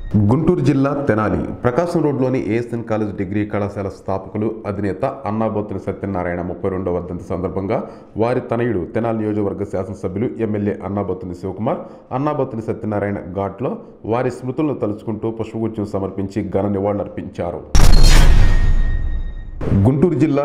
గుంటూరు జిల్లా తెనాలి ప్రకాశం రోడ్లోని ASN college degree కళాశాల స్థాపకులు అధినేత అన్నాబొత్తుల సత్యనారాయణ 32వ వర్ధంతి సందర్భంగా వారి తనయుడు తెనాలి నియోజకవర్గ శాసనసభ్యులు ఎమ్మెల్యే అన్నాబొత్తుల శివకుమార్ అన్నాబొత్తుల సత్యనారాయణ ఘాట్లో వారి స్మృతులను తలుచుకుంటూ పుష్పగుచ్చం సమర్పించి ఘన నివాళులర్పించారు. గుంటూరు జిల్లా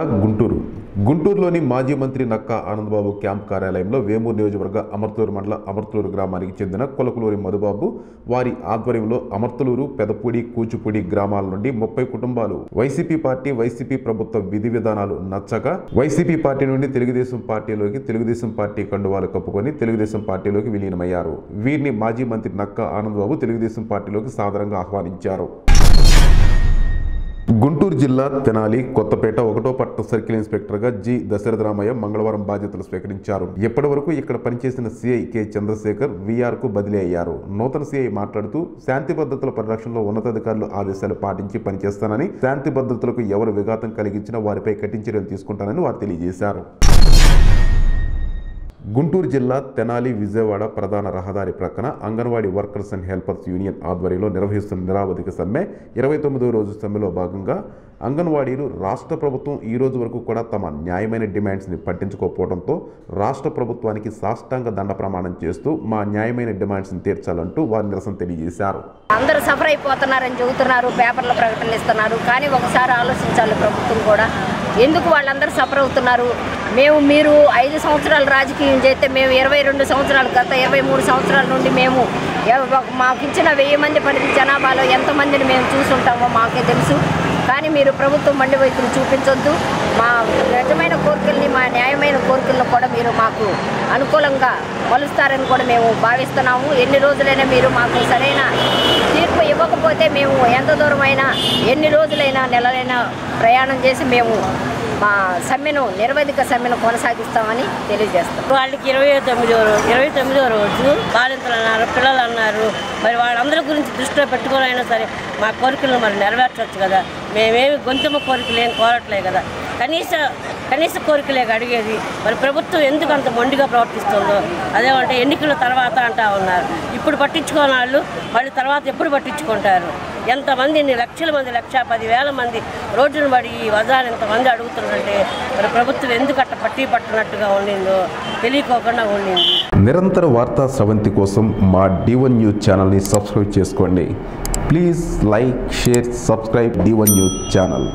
గుంటూరులోని మాజీ మంత్రి నక్కా ఆనందబాబు క్యాంప్ కార్యాలయంలో వేమూరు నియోజకవర్గ అమర్తలూరు మండల అమర్తలూరు గ్రామానికి చెందిన కొలకులూరి మధుబాబు వారి ఆధ్వర్యంలో అమర్తలూరు, పెదపూడి, కూచిపూడి గ్రామాల నుండి 30 కుటుంబాలు వైసీపీ ప్రభుత్వ విధి విధానాలు నచ్చక వైసీపీ పార్టీ నుండి తెలుగుదేశం పార్టీ కండువాలు కప్పుకొని తెలుగుదేశం పార్టీలోకి విలీనమయ్యారు. వీరిని మాజీ మంత్రి నక్కా ఆనందబాబు తెలుగుదేశం పార్టీలోకి సాదరంగా ఆహ్వానించారు. గుంటూరు జిల్లా తెనాలి కొత్తపేట 1వ పట్టణ సర్కిల్ ఇన్స్పెక్టర్గా జి దశరథరామయ్య మంగళవారం బాధ్యతలు స్వీకరించారు. ఇప్పటి వరకు ఇక్కడ పనిచేసిన సిఐ కె చంద్రశేఖర్ విఆర్కు బదిలీ అయ్యారు. నూతన సిఐ మాట్లాడుతూ శాంతి భద్రతల పరిరక్షణలో ఉన్నతాధికారులు ఆదేశాలు పాటించి పనిచేస్తానని, శాంతి భద్రతలకు ఎవరు విఘాతం కలిగించినా వారిపై కఠిన చర్యలు తీసుకుంటానని వారు తెలియజేశారు. గుంటూరు జిల్లా తెనాలి విజయవాడ ప్రధాన రహదారి ప్రక్కన anganwadi workers and helpers union ఆధ్వర్యంలో నిర్వహిస్తున్న నిరావధిక సమ్మె 29వ రోజు సమ్మెలో భాగంగా అంగన్వాడీలు రాష్ట్ర ప్రభుత్వం ఈ రోజు వరకు కూడా తమ న్యాయమైన డిమాండ్స్ని పట్టించుకోకపోవడంతో రాష్ట్ర ప్రభుత్వానికి సాష్టాంగ దండ ప్రమాణం చేస్తూ మా న్యాయమైన డిమాండ్స్ని తీర్చాలంటూ వారి నిరసన తెలియజేశారు. అందరూ సఫర్ అయిపోతున్నారని చెబుతున్నారు, పేపర్లో ప్రకటనలు ఇస్తున్నారు. కానీ ఒకసారి ఆలోచించాలి ప్రభుత్వం కూడా, ఎందుకు వాళ్ళందరూ సఫర్ అవుతున్నారు? మీరు 5 సంవత్సరాలు రాజకీయం చేస్తే మేము 22 సంవత్సరాలు, గత 23 సంవత్సరాల నుండి మేము మాకు ఇచ్చిన 1000 మంది పరిధి జనాభాలో ఎంతమందిని మేము చూసుంటామో మాకే తెలుసు. కానీ మీరు ప్రభుత్వం మండి వైపును చూపించొద్దు. మా నిజమైన కోరికల్ని, మా న్యాయమైన కోరికలను కూడా మీరు మాకు అనుకూలంగా మలుస్తారని కూడా మేము భావిస్తున్నాము. ఎన్ని రోజులైనా మీరు మాకు సరైన తీర్పు ఇవ్వకపోతే మేము ఎంత దూరమైనా, ఎన్ని రోజులైనా, నెలలైనా ప్రయాణం చేసి మేము మా సమ్మెను, నిరవధిక సమ్మెను కొనసాగిస్తామని తెలియజేస్తాం. వాళ్ళకి 29వ రోజు బాలింతలు అన్నారు, పిల్లలు అన్నారు. మరి వాళ్ళందరి గురించి దృష్టిలో పెట్టుకొని అయినా సరే మా కోరికలను మరి నెరవేర్చవచ్చు కదా. మేమేమి గొంతుమ కోరికలు ఏం కోరట్లే కదా, కనీస కోరికలే అడిగేది. మరి ప్రభుత్వం ఎందుకు అంత మొండిగా ప్రవర్తిస్తుందో, అదేమంటే ఎన్నికల తర్వాత అంటా ఉన్నారు. ఇప్పుడు పట్టించుకోని వాళ్ళు మళ్ళీ తర్వాత ఎప్పుడు పట్టించుకుంటారు? ఎంతమంది, లక్షల మంది, 1,10,000 మంది రోడ్డును పడి వజాలు ఎంతమంది అడుగుతున్నారంటే మరి ప్రభుత్వం ఎందుకు అట్ట పట్టినట్టుగా ఉండిందో తెలియకోకుండా ఉండింది. నిరంతర వార్తా స్రవంతి కోసం మా D1 న్యూస్ ఛానల్ని సబ్స్క్రైబ్ చేసుకోండి. Please like, share, subscribe D1 news channel.